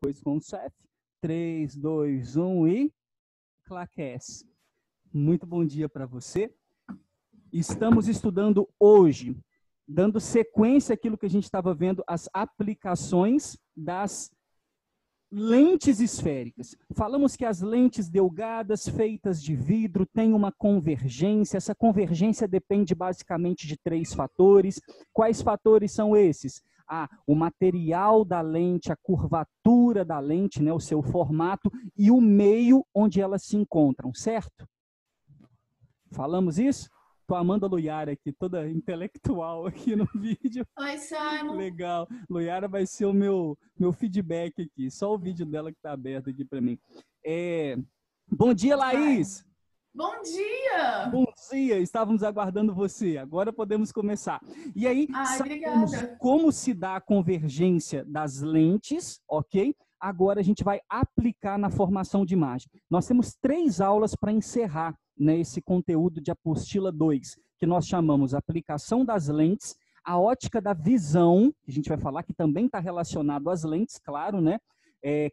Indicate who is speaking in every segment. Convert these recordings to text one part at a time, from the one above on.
Speaker 1: Pois com o CEF. 3, 2, 1 e claquece. Muito bom dia para você. Estamos estudando hoje, dando sequência àquilo que a gente estava vendo, as aplicações das lentes esféricas. Falamos que as lentes delgadas, feitas de vidro, têm uma convergência. Essa convergência depende basicamente de 3 fatores. Quais fatores são esses? O material da lente, a curvatura da lente, né, o seu formato e o meio onde elas se encontram, certo? Falamos isso? Tô a Amanda Loiara aqui, toda intelectual aqui no vídeo.
Speaker 2: Oi, Simon.
Speaker 1: Legal. Loiara vai ser o meu feedback aqui. Só o vídeo dela que está aberto aqui para mim. Bom dia, Laís!
Speaker 2: Bom dia!
Speaker 1: Bom dia! Estávamos aguardando você. Agora podemos começar. E aí, sabemos como se dá a convergência das lentes, ok? Agora a gente vai aplicar na formação de imagem. Nós temos 3 aulas para encerrar, né, esse conteúdo de apostila 2, que nós chamamos aplicação das lentes, a ótica da visão, que a gente vai falar que também está relacionado às lentes, claro, né?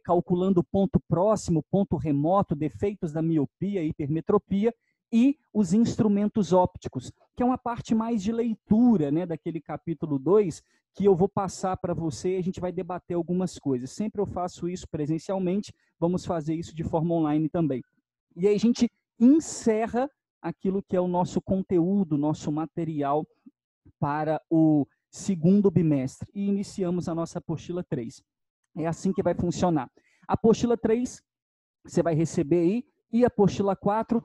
Speaker 1: Calculando ponto próximo, ponto remoto, defeitos da miopia, hipermetropia, e os instrumentos ópticos, que é uma parte mais de leitura, né, daquele capítulo 2, que eu vou passar para você e a gente vai debater algumas coisas. Sempre eu faço isso presencialmente, vamos fazer isso de forma online também. E aí a gente encerra aquilo que é o nosso conteúdo, nosso material para o segundo bimestre. E iniciamos a nossa apostila 3. É assim que vai funcionar. A apostila 3, você vai receber aí, e a apostila 4,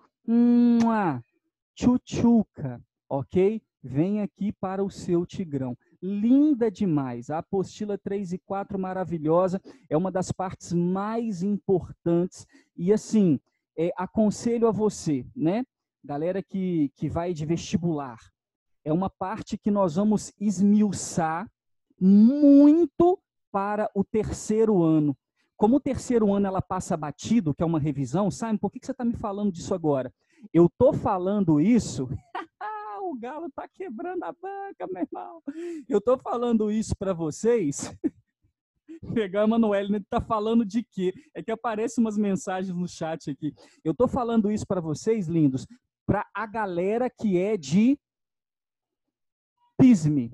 Speaker 1: tchutchuca, ok? Vem aqui para o seu Tigrão. Linda demais. A apostila 3 e 4, maravilhosa. É uma das partes mais importantes. E assim, aconselho a você, né? Galera que vai de vestibular. É uma parte que nós vamos esmiuçar muito para o terceiro ano. Como o terceiro ano ela passa batido, que é uma revisão, Simon, por que você está me falando disso agora? Eu estou falando isso... o galo está quebrando a banca, meu irmão. Eu estou falando isso para vocês... Pegar a Emanuele, ele está falando de quê? É que aparecem umas mensagens no chat aqui. Eu estou falando isso para vocês, lindos, para a galera que é de PISME.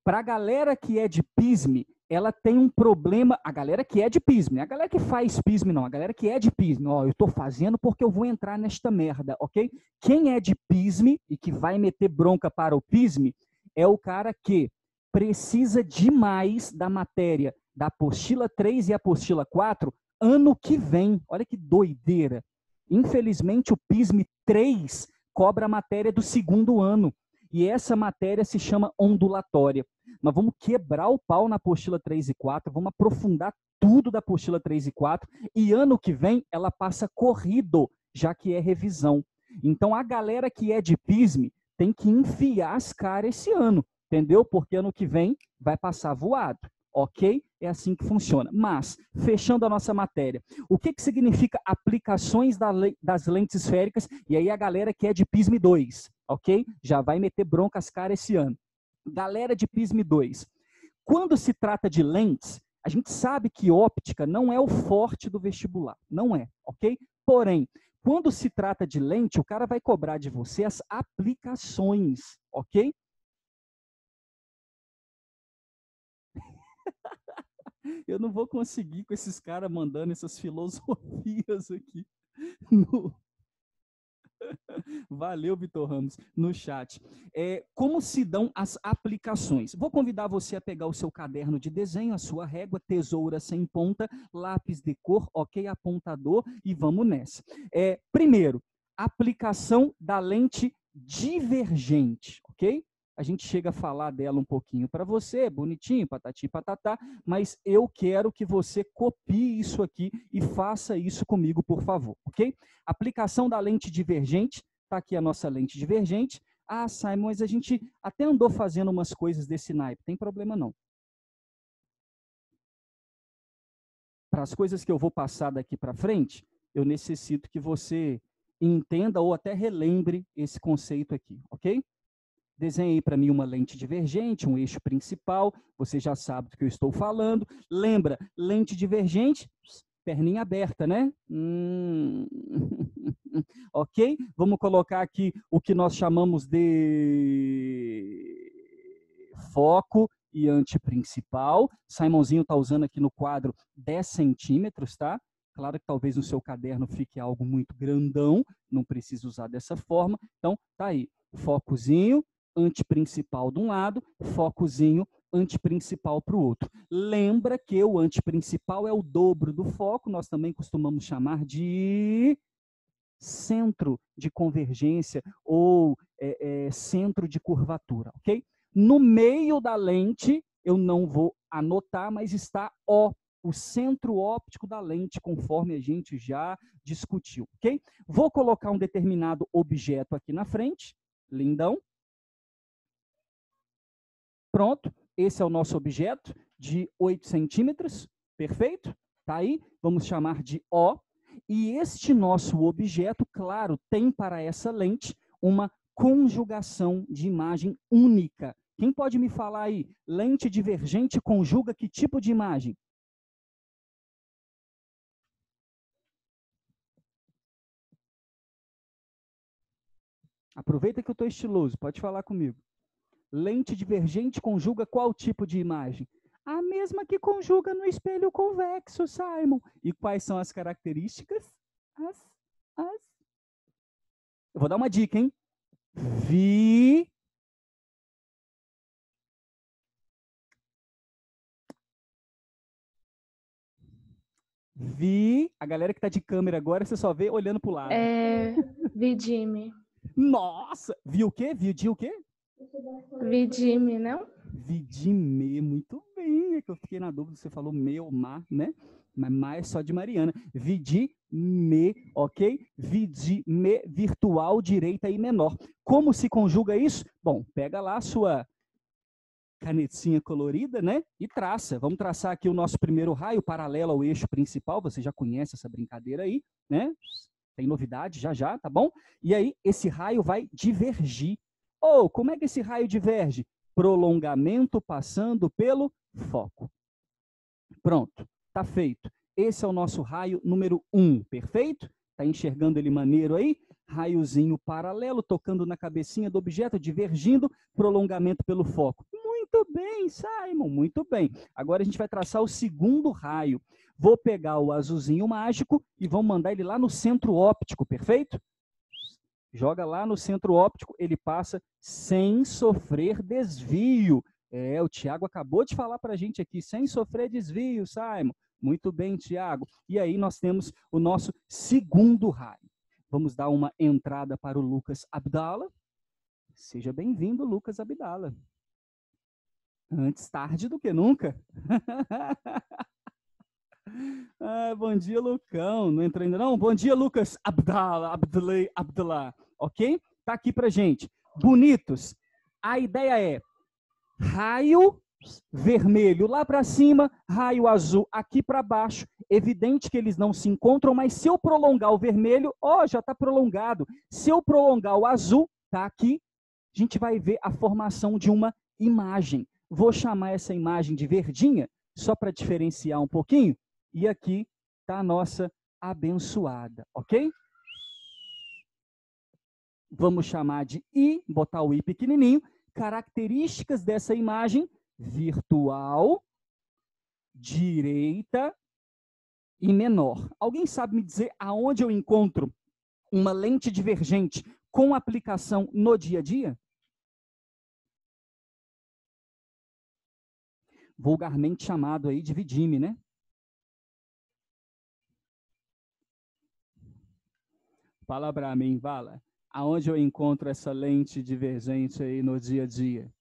Speaker 1: Para a galera que é de PISME, ela tem um problema. A galera que é de PISME, a galera que faz PISME não, a galera que é de PISME, ó, eu estou fazendo porque eu vou entrar nesta merda, ok? Quem é de PISME e que vai meter bronca para o PISME é o cara que precisa demais da matéria da apostila 3 e apostila 4 ano que vem. Olha que doideira. Infelizmente, o PISME 3 cobra a matéria do segundo ano. E essa matéria se chama ondulatória. Nós vamos quebrar o pau na apostila 3 e 4, vamos aprofundar tudo da apostila 3 e 4, e ano que vem ela passa corrido, já que é revisão. Então a galera que é de PISME tem que enfiar as caras esse ano, entendeu? Porque ano que vem vai passar voado, ok? É assim que funciona. Mas, fechando a nossa matéria, o que significa aplicações das lentes esféricas? E aí a galera que é de PISME 2, ok? Já vai meter bronca as caras esse ano. Galera de PISME 2, quando se trata de lentes, a gente sabe que óptica não é o forte do vestibular, não é, ok? Porém, quando se trata de lente, o cara vai cobrar de você as aplicações, ok? Eu não vou conseguir com esses caras mandando essas filosofias aqui no... Valeu, Vitor Ramos, no chat. Como se dão as aplicações? Vou convidar você a pegar o seu caderno de desenho, a sua régua, tesoura sem ponta, lápis de cor, ok, apontador, e vamos nessa. Primeiro, aplicação da lente divergente, ok? A gente chega a falar dela um pouquinho para você, bonitinho, patati patatá, mas eu quero que você copie isso aqui e faça isso comigo, por favor, ok? Aplicação da lente divergente, está aqui a nossa lente divergente. Ah, Simon, mas a gente até andou fazendo umas coisas desse naipe, tem problema não. Para as coisas que eu vou passar daqui para frente, eu necessito que você entenda ou até relembre esse conceito aqui, ok? Desenhe aí para mim uma lente divergente, um eixo principal. Você já sabe do que eu estou falando. Lembra, lente divergente, perninha aberta, né? Ok? Vamos colocar aqui o que nós chamamos de foco e antiprincipal. Simonzinho está usando aqui no quadro 10 centímetros, tá? Claro que talvez no seu caderno fique algo muito grandão, não precisa usar dessa forma. Então, tá aí, focozinho, antiprincipal de um lado, focozinho, antiprincipal para o outro. Lembra que o antiprincipal é o dobro do foco, nós também costumamos chamar de centro de convergência ou centro de curvatura, ok? No meio da lente, eu não vou anotar, mas está o centro óptico da lente, conforme a gente já discutiu, ok? Vou colocar um determinado objeto aqui na frente, lindão. Pronto, esse é o nosso objeto de 8 centímetros, perfeito? Tá aí, vamos chamar de O. E este nosso objeto, claro, tem para essa lente uma conjugação de imagem única. Quem pode me falar aí? Lente divergente conjuga que tipo de imagem? Aproveita que eu estou estiloso, pode falar comigo. Lente divergente conjuga qual tipo de imagem? A mesma que conjuga no espelho convexo, Simon. E quais são as características? Eu vou dar uma dica, hein? A galera que está de câmera agora, você só vê olhando para o lado.
Speaker 3: Vidime.
Speaker 1: Nossa! Viu o quê? Viu de o quê?
Speaker 3: Vidime, não?
Speaker 1: Vidime, muito bem. É que eu fiquei na dúvida, você falou me ou ma, né? Mas ma é só de Mariana. Vidime, ok? Vidime, virtual, direita e menor. Como se conjuga isso? Bom, pega lá a sua canetinha colorida, né? E traça. Vamos traçar aqui o nosso primeiro raio paralelo ao eixo principal. Você já conhece essa brincadeira aí, né? Tem novidade já, tá bom? E aí, esse raio vai divergir. Como é que esse raio diverge? Prolongamento passando pelo foco. Pronto, tá feito. Esse é o nosso raio número 1, perfeito? Tá enxergando ele maneiro aí? Raiozinho paralelo, tocando na cabecinha do objeto, divergindo, prolongamento pelo foco. Muito bem, Simon, muito bem. Agora a gente vai traçar o segundo raio. Vou pegar o azulzinho mágico e vamos mandar ele lá no centro óptico, perfeito? Joga lá no centro óptico, ele passa sem sofrer desvio. O Tiago acabou de falar para a gente aqui, sem sofrer desvio, Simon. Muito bem, Tiago. E aí nós temos o nosso segundo raio. Vamos dar uma entrada para o Lucas Abdala. Seja bem-vindo, Lucas Abdala. Antes tarde do que nunca. Bom dia, Lucão. Não entrou ainda não? Bom dia, Lucas Abdala. Ok? Tá aqui pra gente. Bonitos. A ideia é raio vermelho lá para cima, raio azul aqui para baixo. Evidente que eles não se encontram, mas se eu prolongar o vermelho, já está prolongado. Se eu prolongar o azul, tá aqui, a gente vai ver a formação de uma imagem. Vou chamar essa imagem de verdinha, só para diferenciar um pouquinho. E aqui está a nossa abençoada, ok? Vamos chamar de I, botar o I pequenininho. Características dessa imagem: virtual, direita e menor. Alguém sabe me dizer aonde eu encontro uma lente divergente com aplicação no dia a dia? Vulgarmente chamado aí de vidime, né? Fala para mim, Vala. Aonde eu encontro essa lente divergente aí no dia a dia?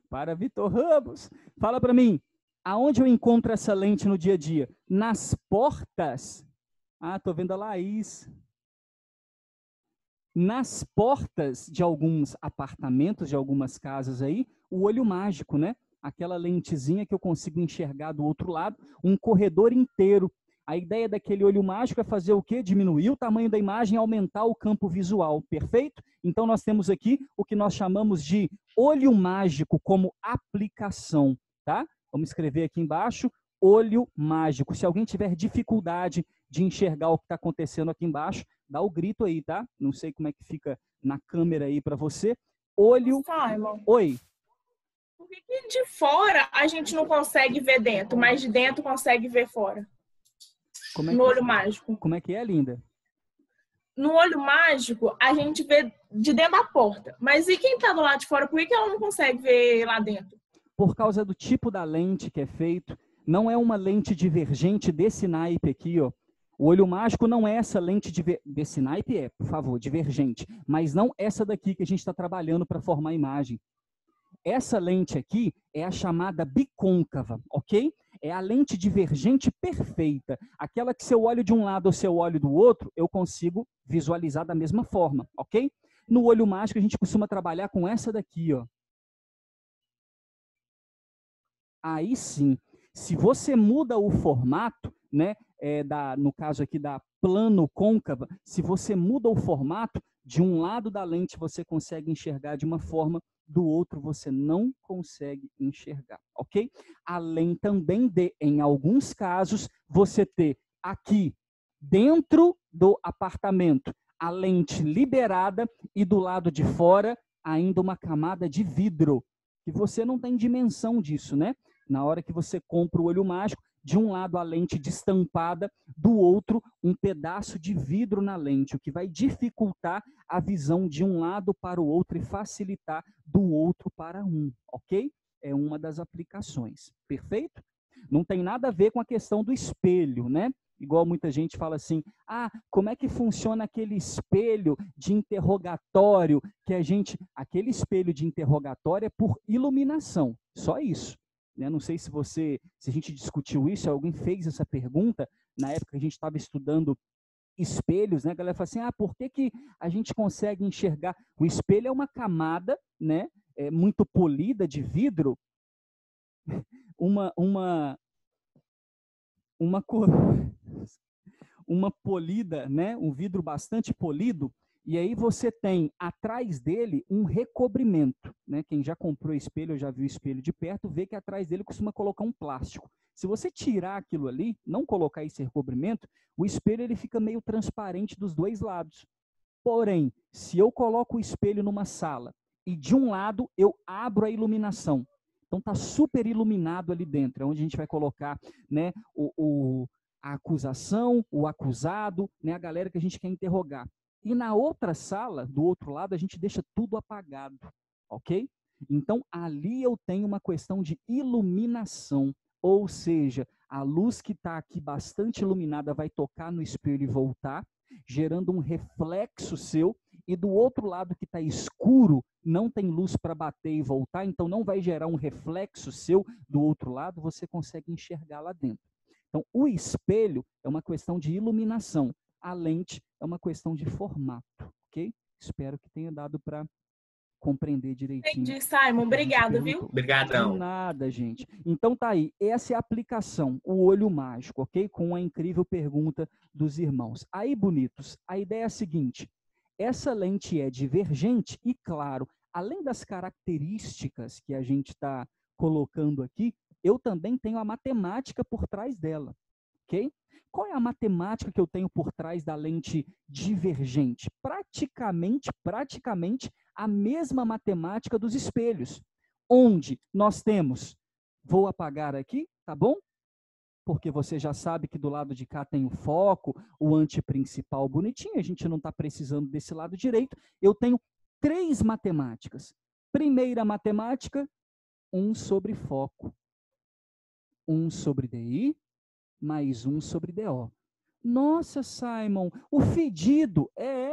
Speaker 1: Para Vitor Ramos. Fala para mim, aonde eu encontro essa lente no dia a dia? Nas portas. Tô vendo a Laís. Nas portas de alguns apartamentos, de algumas casas aí, o olho mágico, né? Aquela lentezinha que eu consigo enxergar do outro lado, um corredor inteiro. A ideia daquele olho mágico é fazer o quê? Diminuir o tamanho da imagem, aumentar o campo visual, perfeito? Então, nós temos aqui o que nós chamamos de olho mágico como aplicação, tá? Vamos escrever aqui embaixo, olho mágico. Se alguém tiver dificuldade de enxergar o que está acontecendo aqui embaixo, dá o grito aí, tá? Não sei como é que fica na câmera aí para você. Olho...
Speaker 4: Simon,
Speaker 1: Oi.
Speaker 4: por que de fora a gente não consegue ver dentro, mas de dentro consegue ver fora? No olho mágico.
Speaker 1: Como é que é, linda?
Speaker 4: No olho mágico, a gente vê de dentro da porta. Mas e quem está do lado de fora, por que ela não consegue ver lá dentro?
Speaker 1: Por causa do tipo da lente que é feito. Não é uma lente divergente desse naipe aqui, ó. O olho mágico não é essa lente desse naipe, por favor, divergente. Mas não essa daqui que a gente está trabalhando para formar a imagem. Essa lente aqui é a chamada bicôncava, ok? É a lente divergente perfeita. Aquela que se eu olho de um lado ou se eu olho do outro, eu consigo visualizar da mesma forma, ok? No olho mágico, a gente costuma trabalhar com essa daqui, ó. Aí sim, se você muda o formato, né, no caso aqui da plano côncava, se você muda o formato, de um lado da lente você consegue enxergar de uma forma, do outro você não consegue enxergar, ok? Além também de, em alguns casos, você ter aqui dentro do apartamento a lente liberada e do lado de fora ainda uma camada de vidro, que você não tem dimensão disso, né? Na hora que você compra o olho mágico, de um lado a lente destampada, do outro um pedaço de vidro na lente, o que vai dificultar a visão de um lado para o outro e facilitar do outro para um, ok? É uma das aplicações, perfeito? Não tem nada a ver com a questão do espelho, né? Igual muita gente fala assim, como é que funciona aquele espelho de interrogatório que a gente... Aquele espelho de interrogatório é por iluminação, só isso. Não sei se a gente discutiu isso, alguém fez essa pergunta, na época que a gente estava estudando espelhos, né? A galera fala assim, por que a gente consegue enxergar? O espelho é uma camada, né? Muito polida de vidro, uma polida, né? Um vidro bastante polido, e aí você tem atrás dele um recobrimento, né? Quem já comprou espelho, já viu o espelho de perto, vê que atrás dele costuma colocar um plástico. Se você tirar aquilo ali, não colocar esse recobrimento, o espelho ele fica meio transparente dos dois lados. Porém, se eu coloco o espelho numa sala e de um lado eu abro a iluminação, então está super iluminado ali dentro, é onde a gente vai colocar, né, a acusação, o acusado, né, a galera que a gente quer interrogar. E na outra sala, do outro lado, a gente deixa tudo apagado, ok? Então, ali eu tenho uma questão de iluminação, ou seja, a luz que está aqui bastante iluminada vai tocar no espelho e voltar, gerando um reflexo seu, e do outro lado que está escuro, não tem luz para bater e voltar, então não vai gerar um reflexo seu do outro lado, você consegue enxergar lá dentro. Então, o espelho é uma questão de iluminação, a lente é uma questão de formato, ok? Espero que tenha dado para compreender direitinho.
Speaker 4: Entendi, Simon. Obrigada, viu?
Speaker 5: Obrigadão.
Speaker 1: De nada, gente. Então tá aí, essa é a aplicação, o olho mágico, ok? Com a incrível pergunta dos irmãos. Aí, bonitos, a ideia é a seguinte, essa lente é divergente e, claro, além das características que a gente está colocando aqui, eu também tenho a matemática por trás dela, ok? Qual é a matemática que eu tenho por trás da lente divergente? Praticamente a mesma matemática dos espelhos, onde nós temos, vou apagar aqui, tá bom? Porque você já sabe que do lado de cá tem o foco, o antiprincipal bonitinho, a gente não está precisando desse lado direito. Eu tenho 3 matemáticas. Primeira matemática, 1 sobre foco. 1 sobre DI, mais 1 sobre DO. Nossa, Simon, o fedido,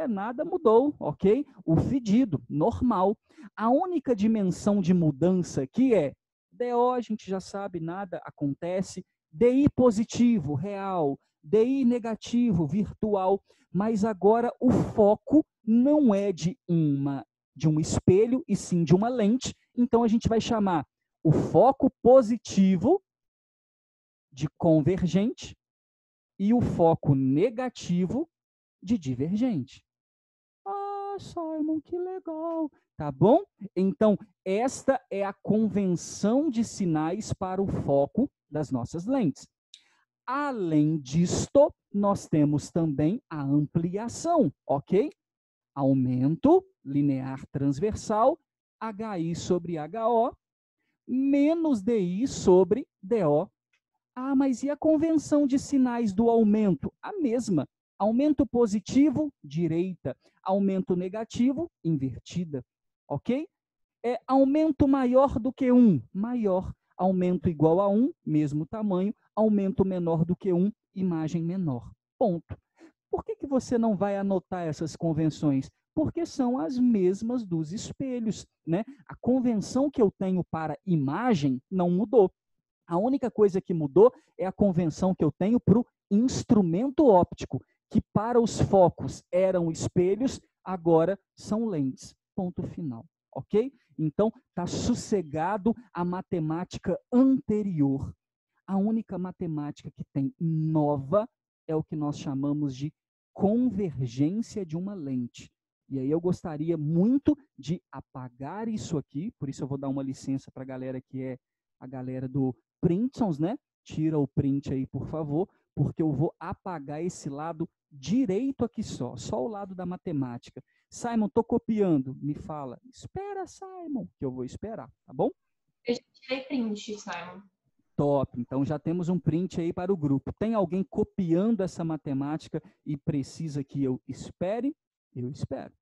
Speaker 1: nada mudou, ok? O fedido, normal. A única dimensão de mudança aqui é DO, a gente já sabe, nada acontece. DI positivo, real. DI negativo, virtual. Mas agora o foco não é de um espelho, e sim de uma lente. Então a gente vai chamar o foco positivo de convergente e o foco negativo de divergente. Ah, Simon, que legal. Tá bom? Então, esta é a convenção de sinais para o foco das nossas lentes. Além disto, nós temos também a ampliação, ok? Aumento linear transversal, HI sobre HO, menos DI sobre DO. Ah, mas e a convenção de sinais do aumento? A mesma. Aumento positivo, direita. Aumento negativo, invertida. Ok? Aumento maior do que 1, maior. Aumento igual a 1, mesmo tamanho. Aumento menor do que 1, imagem menor. Ponto. Por que você não vai anotar essas convenções? Porque são as mesmas dos espelhos, né? A convenção que eu tenho para imagem não mudou. A única coisa que mudou é a convenção que eu tenho para o instrumento óptico, que para os focos eram espelhos, agora são lentes. Ponto final, ok? Então, está sossegado a matemática anterior. A única matemática que tem nova é o que nós chamamos de convergência de uma lente. E aí eu gostaria muito de apagar isso aqui, por isso eu vou dar uma licença para a galera que é a galera do Printsons, né? Tira o print aí, por favor, porque eu vou apagar esse lado direito aqui só o lado da matemática. Simon, estou copiando. Me fala. Espera, Simon, que eu vou esperar, tá bom?
Speaker 2: Eu já tirei print, Simon.
Speaker 1: Top. Então já temos um print aí para o grupo. Tem alguém copiando essa matemática e precisa que eu espere? Eu espero.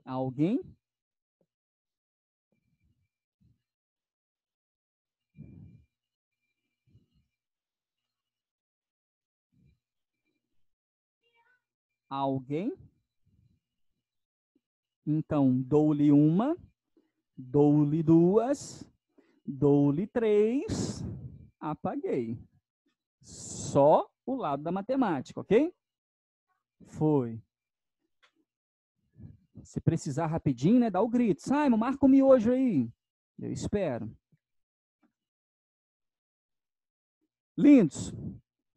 Speaker 1: Alguém? Alguém? Então, dou-lhe uma, dou-lhe duas, dou-lhe três, apaguei. Só o lado da matemática, ok? Foi. Se precisar rapidinho, né, dá o grito. Simon, marca o miojo aí. Eu espero. Lindos.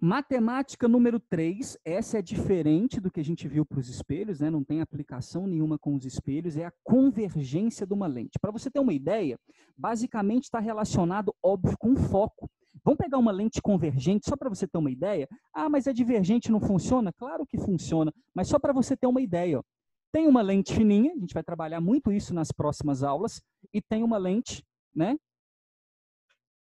Speaker 1: Matemática número 3, essa é diferente do que a gente viu para os espelhos, né? Não tem aplicação nenhuma com os espelhos, é a convergência de uma lente. Para você ter uma ideia, basicamente está relacionado, óbvio, com foco. Vamos pegar uma lente convergente, só para você ter uma ideia. Ah, mas a divergente não funciona? Claro que funciona, mas só para você ter uma ideia. Ó. Tem uma lente fininha, a gente vai trabalhar muito isso nas próximas aulas, e tem uma lente, né,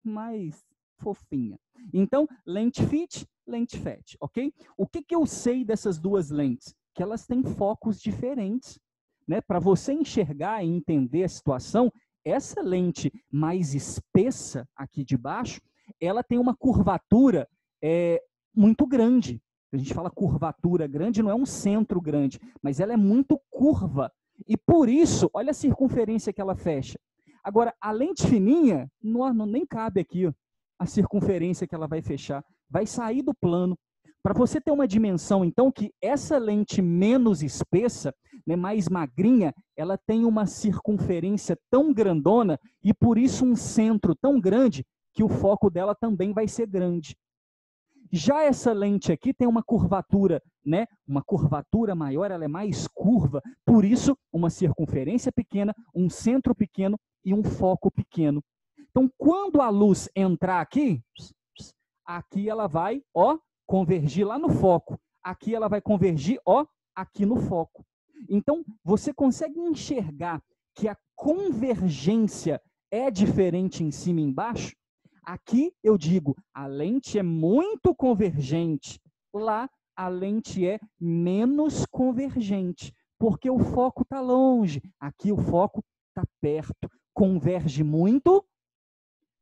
Speaker 1: mais fofinha. Então, lente fit, lente fat, ok? O que eu sei dessas duas lentes? Que elas têm focos diferentes, né? Para você enxergar e entender a situação, essa lente mais espessa aqui de baixo, ela tem uma curvatura muito grande. A gente fala curvatura grande, não é um centro grande, mas ela é muito curva. E por isso, olha a circunferência que ela fecha. Agora, a lente fininha, nem cabe aqui, ó, a circunferência que ela vai fechar. Vai sair do plano. Para você ter uma dimensão, então, que essa lente menos espessa, né, mais magrinha, ela tem uma circunferência tão grandona e, por isso, um centro tão grande que o foco dela também vai ser grande. Já essa lente aqui tem uma curvatura, né? Uma curvatura maior, ela é mais curva, por isso, uma circunferência pequena, um centro pequeno e um foco pequeno. Então, quando a luz entrar aqui, aqui ela vai, ó, convergir lá no foco. Aqui ela vai convergir, ó, aqui no foco. Então, você consegue enxergar que a convergência é diferente em cima e embaixo? Aqui eu digo, a lente é muito convergente. Lá, a lente é menos convergente, porque o foco está longe. Aqui o foco está perto. Converge muito,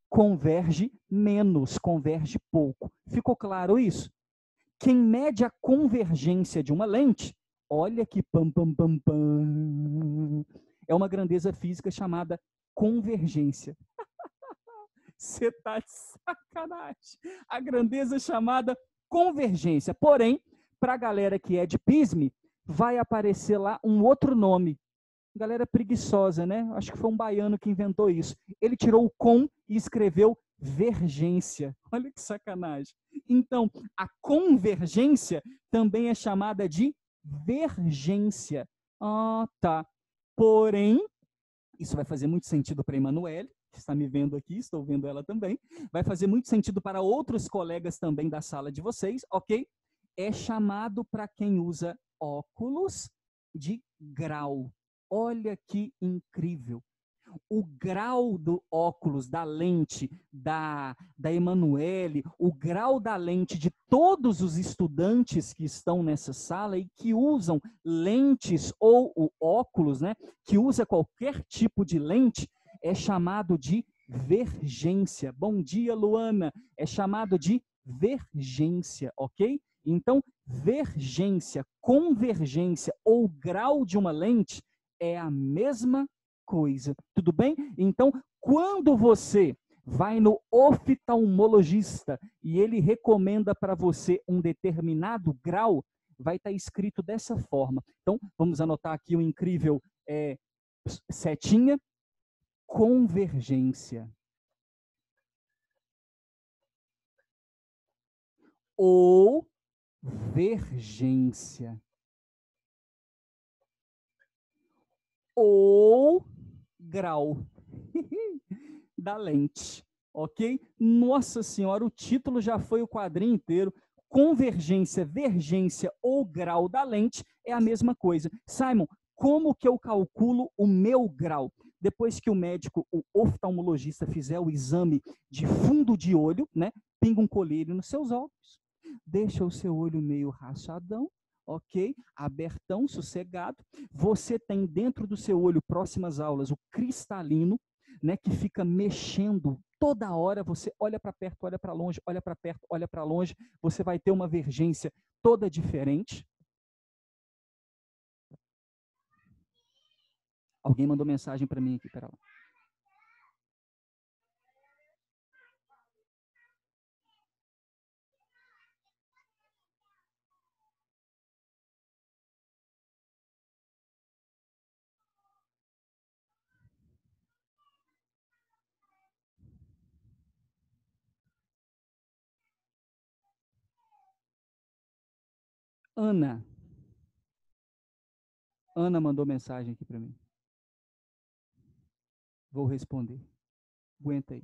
Speaker 1: converge menos, converge pouco. Ficou claro isso? Quem mede a convergência de uma lente, olha que pam, pam, pam, pam, é uma grandeza física chamada convergência. Você está de sacanagem. A grandeza chamada convergência. Porém, para a galera que é de PISME, vai aparecer lá um outro nome. Galera preguiçosa, né? Acho que foi um baiano que inventou isso. Ele tirou o com e escreveu vergência. Olha que sacanagem. Então, a convergência também é chamada de vergência. Ah, tá. Porém, isso vai fazer muito sentido para a Emanuele, que está me vendo aqui, estou vendo ela também. Vai fazer muito sentido para outros colegas também da sala de vocês, ok? É chamado para quem usa óculos de grau. Olha que incrível. O grau do óculos, da lente, da Emanuele, o grau da lente de todos os estudantes que estão nessa sala e que usam lentes ou o óculos, né, que usa qualquer tipo de lente, é chamado de vergência. Bom dia, Luana. É chamado de vergência, ok? Então, vergência, convergência ou grau de uma lente é a mesma coisa, tudo bem? Então, quando você vai no oftalmologista e ele recomenda para você um determinado grau, vai estar escrito dessa forma. Então, vamos anotar aqui o incrível setinha, convergência. Ou vergência. Ou grau da lente, ok? Nossa Senhora, o título já foi o quadrinho inteiro. Convergência, vergência ou grau da lente é a mesma coisa. Simon, como que eu calculo o meu grau? Depois que o médico, o oftalmologista, fizer o exame de fundo de olho, né? Pinga um colírio nos seus olhos, deixa o seu olho meio rachadão, ok? Abertão, sossegado. Você tem dentro do seu olho, próximas aulas, o cristalino, né, que fica mexendo toda hora. Você olha para perto, olha para longe, olha para perto, olha para longe. Você vai ter uma vergência toda diferente. Alguém mandou mensagem para mim aqui, pera lá. Ana mandou mensagem aqui para mim. Vou responder. Aguenta aí.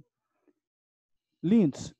Speaker 1: Lindos.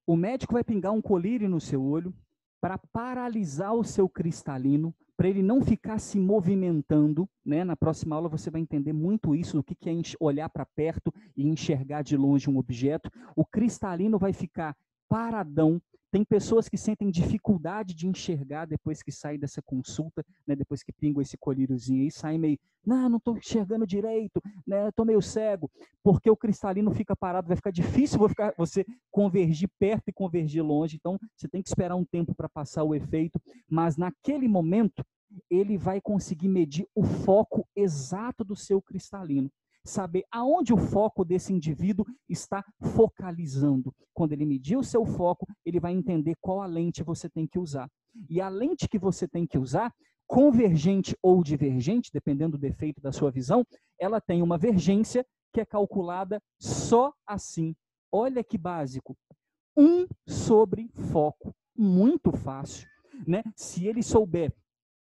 Speaker 1: O médico vai pingar um colírio no seu olho para paralisar o seu cristalino, para ele não ficar se movimentando, né? Na próxima aula você vai entender muito isso, o que é olhar para perto e enxergar de longe um objeto. O cristalino vai ficar paradão. Tem pessoas que sentem dificuldade de enxergar depois que saem dessa consulta, né? Depois que pingam esse colíriozinho aí, sai meio, não estou enxergando direito, né? Estou meio cego, porque o cristalino fica parado, vai ficar difícil você convergir perto e convergir longe, então você tem que esperar um tempo para passar o efeito, mas naquele momento ele vai conseguir medir o foco exato do seu cristalino, saber aonde o foco desse indivíduo está focalizando. Quando ele medir o seu foco, ele vai entender qual a lente você tem que usar. E a lente que você tem que usar, convergente ou divergente, dependendo do defeito da sua visão, ela tem uma vergência que é calculada só assim. Olha que básico. 1 sobre foco. Muito fácil, né? Se ele souber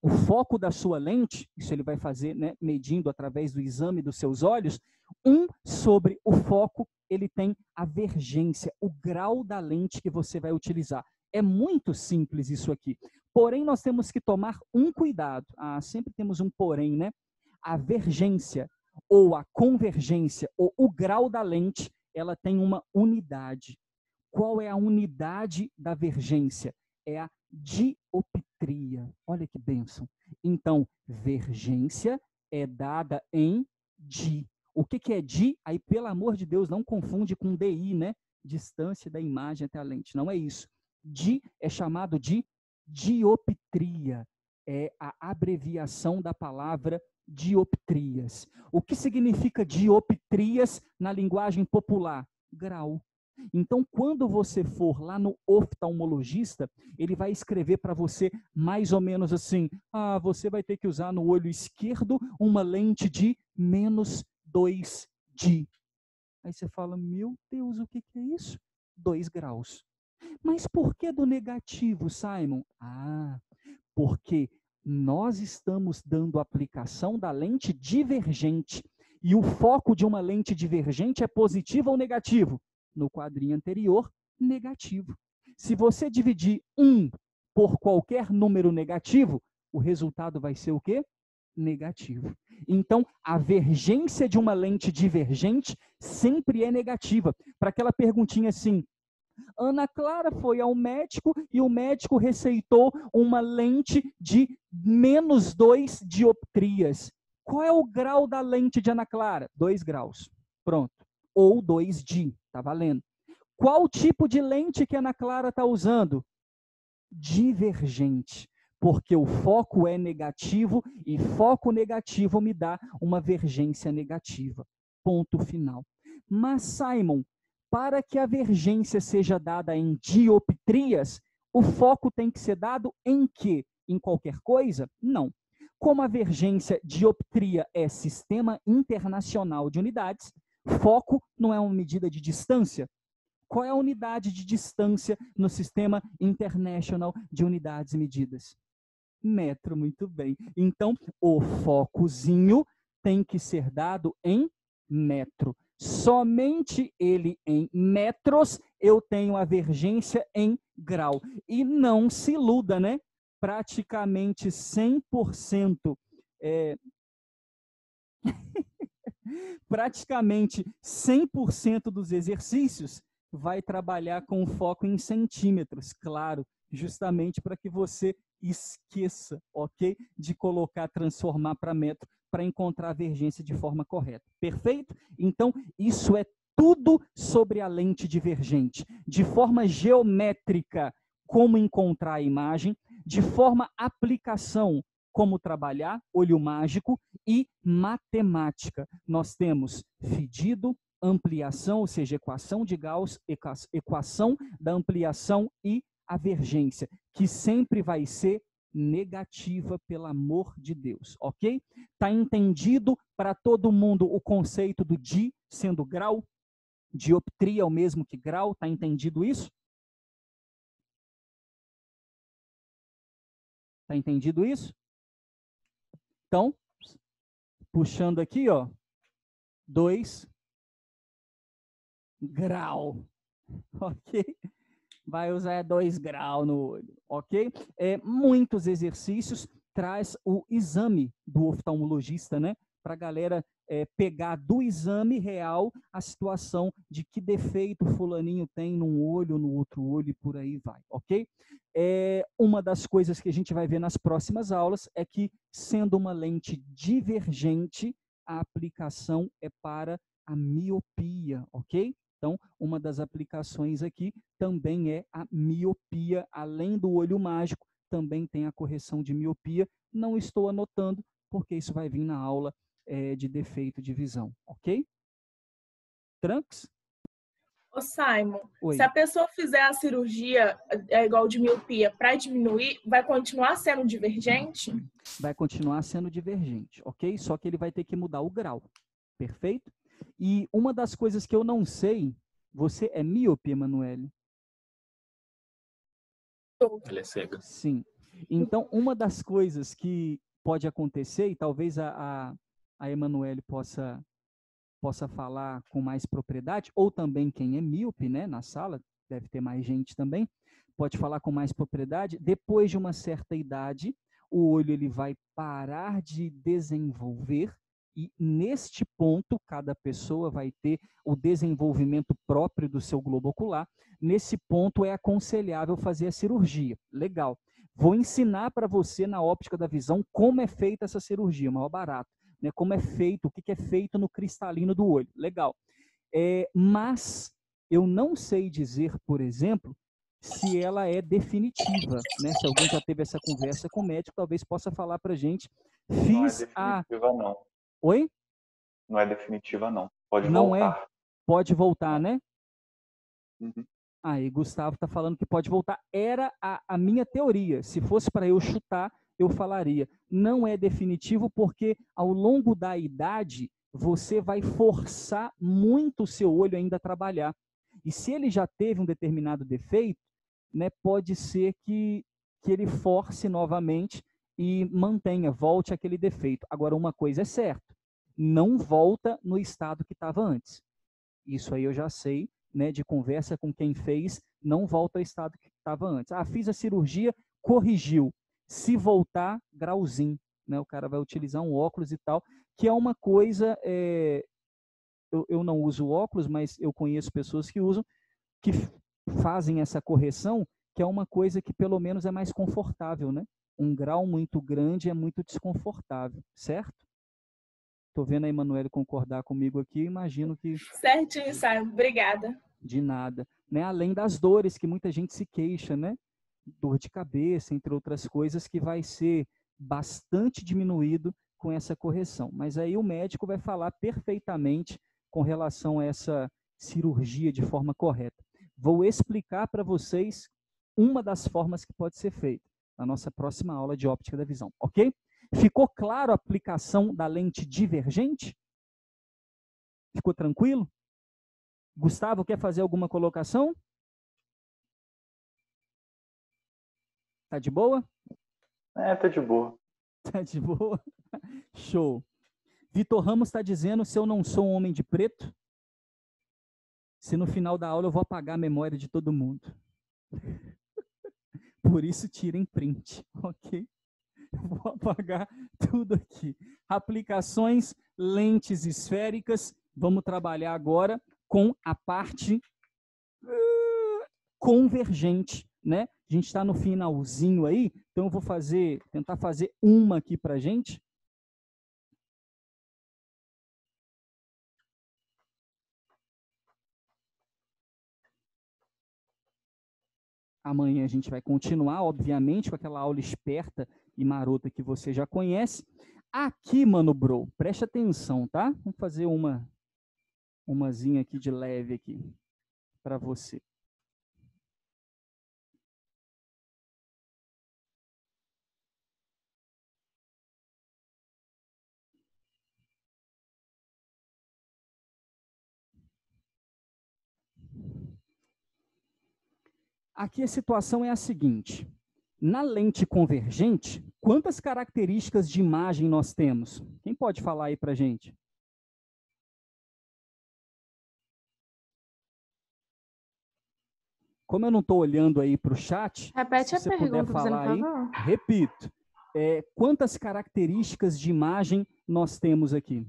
Speaker 1: o foco da sua lente, isso ele vai fazer, né, medindo através do exame dos seus olhos, 1 sobre o foco, ele tem a vergência, o grau da lente que você vai utilizar. É muito simples isso aqui. Porém, nós temos que tomar um cuidado. Sempre temos um porém, né? A vergência, ou a convergência, ou o grau da lente, ela tem uma unidade. Qual é a unidade da vergência? É a dioptria. Olha que bênção. Então, vergência é dada em di. O que é di? Aí, pelo amor de Deus, não confunde com DI, né? Distância da imagem até a lente. Não é isso. Di é chamado de dioptria. É a abreviação da palavra dioptrias. O que significa dioptrias na linguagem popular? Grau. Então, quando você for lá no oftalmologista, ele vai escrever para você mais ou menos assim: você vai ter que usar no olho esquerdo uma lente de -2D. Aí você fala: meu Deus, o que é isso? 2 graus. Mas por que do negativo, Simon? Porque nós estamos dando aplicação da lente divergente. E o foco de uma lente divergente é positivo ou negativo? No quadrinho anterior, negativo. Se você dividir 1 por qualquer número negativo, o resultado vai ser o quê? Negativo. Então, a vergência de uma lente divergente sempre é negativa. Para aquela perguntinha assim: Ana Clara foi ao médico e o médico receitou uma lente de -2 dioptrias. Qual é o grau da lente de Ana Clara? 2 graus. Pronto. Ou 2D. Está valendo. Qual tipo de lente que a Ana Clara está usando? Divergente. Porque o foco é negativo e foco negativo me dá uma vergência negativa. Ponto final. Mas, Simon, para que a vergência seja dada em dioptrias, o foco tem que ser dado em quê? Em qualquer coisa? Não. Como a vergência dioptria é sistema internacional de unidades, foco não é uma medida de distância. Qual é a unidade de distância no sistema international de unidades e medidas? Metro, muito bem. Então, o focozinho tem que ser dado em metro. Somente ele em metros, eu tenho a vergência em grau. E não se iluda, né? Praticamente 100%, praticamente 100% dos exercícios vai trabalhar com foco em centímetros, claro, justamente para que você esqueça, ok? De colocar, transformar para metro, para encontrar a vergência de forma correta. Perfeito? Então, isso é tudo sobre a lente divergente. De forma geométrica, como encontrar a imagem, de forma aplicação, como trabalhar, olho mágico, e matemática. Nós temos fedido, ampliação, ou seja, equação de Gauss, equação da ampliação e a vergência, que sempre vai ser negativa, pelo amor de Deus, ok? Tá entendido para todo mundo o conceito do di sendo grau? Dioptria é o mesmo que grau, tá entendido isso? Tá entendido isso? Então, puxando aqui, ó, 2 grau, ok? Vai usar 2 graus no olho, ok? Muitos exercícios traz o exame do oftalmologista, né? Para a galera pegar do exame real a situação de que defeito fulaninho tem num olho, no outro olho e por aí vai, ok? Uma das coisas que a gente vai ver nas próximas aulas é que, sendo uma lente divergente, a aplicação é para a miopia, ok? Então, uma das aplicações aqui também é a miopia, além do olho mágico, também tem a correção de miopia. Não estou anotando, porque isso vai vir na aula de defeito de visão, ok? Tranks?
Speaker 4: Ô Simon,
Speaker 1: Oi.
Speaker 4: se a pessoa fizer a cirurgia igual de miopia para diminuir, vai continuar sendo divergente?
Speaker 1: Vai continuar sendo divergente, ok? Só que ele vai ter que mudar o grau, perfeito? E uma das coisas que eu não sei, você é míope, Emanuele?
Speaker 5: Ela é cega.
Speaker 1: Sim. Então, uma das coisas que pode acontecer, e talvez a Emanuele possa falar com mais propriedade, ou também quem é míope, né, na sala, deve ter mais gente também, pode falar com mais propriedade, depois de uma certa idade, o olho ele vai parar de desenvolver, e neste ponto, cada pessoa vai ter o desenvolvimento próprio do seu globo ocular. Nesse ponto é aconselhável fazer a cirurgia. Legal. Vou ensinar para você, na óptica da visão, como é feita essa cirurgia, maior barato. Né? Como é feito, o que é feito no cristalino do olho. Legal. Mas eu não sei dizer, por exemplo, se ela é definitiva. Né? Se alguém já teve essa conversa com o médico, talvez possa falar para a gente.
Speaker 5: Não é definitiva, não.
Speaker 1: Oi?
Speaker 5: Não é definitiva, não. Pode
Speaker 1: não
Speaker 5: voltar.
Speaker 1: Pode voltar,
Speaker 5: não.
Speaker 1: Né?
Speaker 5: Uhum.
Speaker 1: Aí, Gustavo está falando que pode voltar. Era a minha teoria. Se fosse para eu chutar, eu falaria. Não é definitivo porque, ao longo da idade, você vai forçar muito o seu olho ainda a trabalhar. E se ele já teve um determinado defeito, né, pode ser que ele force novamente e mantenha, volte aquele defeito. Agora, uma coisa é certa, não volta no estado que estava antes. Isso aí eu já sei, né, de conversa com quem fez, não volta ao estado que estava antes. Ah, fiz a cirurgia, corrigiu. Se voltar, grauzinho, né, o cara vai utilizar um óculos e tal, que é uma coisa, eu não uso óculos, mas eu conheço pessoas que usam, que fazem essa correção, que é uma coisa que pelo menos é mais confortável, né? Um grau muito grande é muito desconfortável, certo? Estou vendo a Emanuele concordar comigo aqui, imagino que...
Speaker 4: Certinho, Simon. Obrigada.
Speaker 1: De nada. Né? Além das dores que muita gente se queixa, né? Dor de cabeça, entre outras coisas, que vai ser bastante diminuído com essa correção. Mas aí o médico vai falar perfeitamente com relação a essa cirurgia de forma correta. Vou explicar para vocês uma das formas que pode ser feita na nossa próxima aula de óptica da visão, ok? Ficou claro a aplicação da lente divergente? Ficou tranquilo? Gustavo, quer fazer alguma colocação? Tá de boa?
Speaker 5: Tá de boa.
Speaker 1: Tá de boa? Show. Vitor Ramos está dizendo, se eu não sou um homem de preto, se no final da aula eu vou apagar a memória de todo mundo. Por isso tirem print, ok? Vou apagar tudo aqui. Aplicações, lentes esféricas. Vamos trabalhar agora com a parte convergente, né? A gente está no finalzinho aí, então eu vou tentar fazer uma aqui para a gente. Amanhã a gente vai continuar, obviamente, com aquela aula esperta e marota que você já conhece. Aqui, mano, bro, preste atenção, tá? Vamos fazer umazinha aqui de leve aqui para você. Aqui a situação é a seguinte. Na lente convergente, quantas características de imagem nós temos? Quem pode falar aí para a gente? Como eu não estou olhando aí para o chat,
Speaker 3: repete
Speaker 1: se
Speaker 3: a
Speaker 1: você puder
Speaker 3: pergunta,
Speaker 1: falar aí,
Speaker 3: favor.
Speaker 1: repito. Quantas características de imagem nós temos aqui?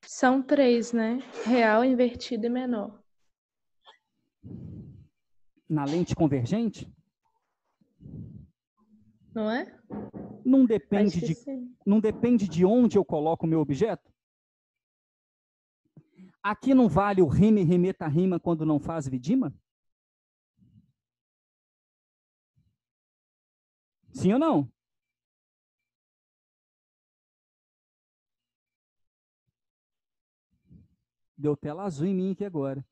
Speaker 3: São 3, né? Real, invertido e menor.
Speaker 1: Na lente convergente?
Speaker 3: Não é?
Speaker 1: Não depende de onde eu coloco o meu objeto? Aqui não vale o rime, rimeta, rima quando não faz vidima? Sim ou não? Deu tela azul em mim aqui agora.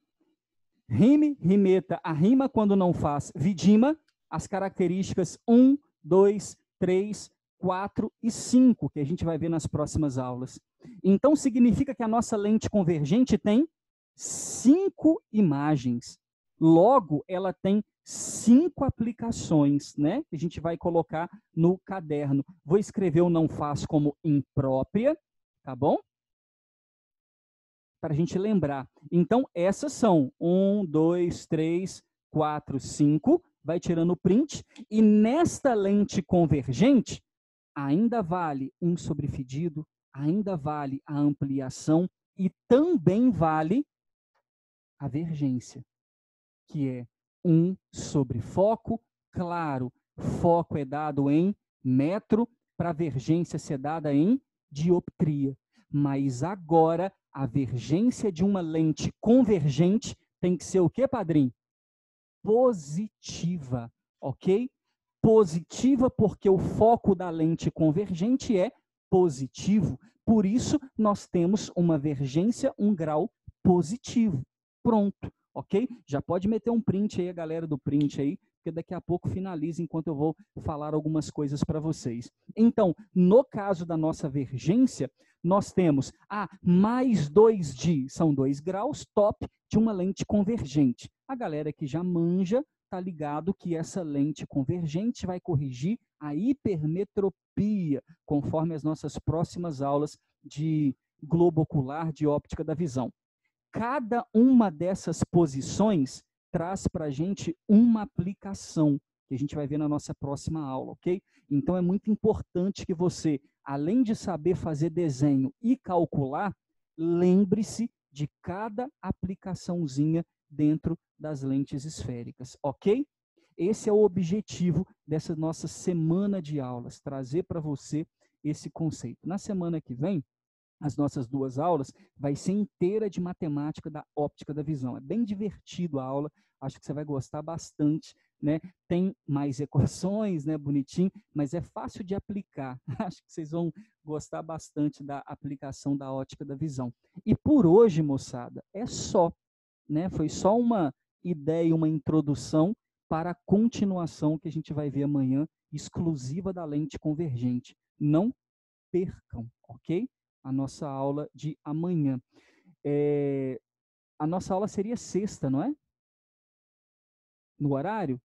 Speaker 1: Rime, rimeta, a rima quando não faz vidima, as características 1, 2, 3, 4 e 5, que a gente vai ver nas próximas aulas. Então, significa que a nossa lente convergente tem 5 imagens. Logo, ela tem 5 aplicações, né? Que a gente vai colocar no caderno. Vou escrever o não faz como imprópria, tá bom? Para a gente lembrar. Então, essas são 1, 2, 3, 4, 5. Vai tirando o print. E nesta lente convergente, ainda vale um sobrefedido, ainda vale a ampliação e também vale a vergência, que é 1 sobre foco. Claro, foco é dado em metro, para a vergência ser dada em dioptria. Mas agora, a vergência de uma lente convergente tem que ser o quê, padrinho? Positiva, ok? Positiva porque o foco da lente convergente é positivo, por isso nós temos uma vergência, um grau positivo. Pronto, ok? Já pode meter um print aí, a galera do print aí, porque daqui a pouco finaliza enquanto eu vou falar algumas coisas para vocês. Então, no caso da nossa vergência, nós temos mais 2D, são 2 graus, top de uma lente convergente. A galera que já manja, tá ligado que essa lente convergente vai corrigir a hipermetropia, conforme as nossas próximas aulas de globo ocular, de óptica da visão. Cada uma dessas posições traz para a gente uma aplicação, que a gente vai ver na nossa próxima aula, ok? Então, é muito importante que você, além de saber fazer desenho e calcular, lembre-se de cada aplicaçãozinha dentro das lentes esféricas, ok? Esse é o objetivo dessa nossa semana de aulas, trazer para você esse conceito. Na semana que vem, as nossas 2 aulas vai ser inteira de matemática da óptica da visão. É bem divertido a aula, acho que você vai gostar bastante, né? Tem mais equações, né, bonitinho, mas é fácil de aplicar. Acho que vocês vão gostar bastante da aplicação da óptica da visão. E por hoje, moçada, é só, né? Foi só uma ideia, uma introdução para a continuação que a gente vai ver amanhã, exclusiva da lente convergente. Não percam, ok? A nossa aula de amanhã. A nossa aula seria sexta, não é? No horário?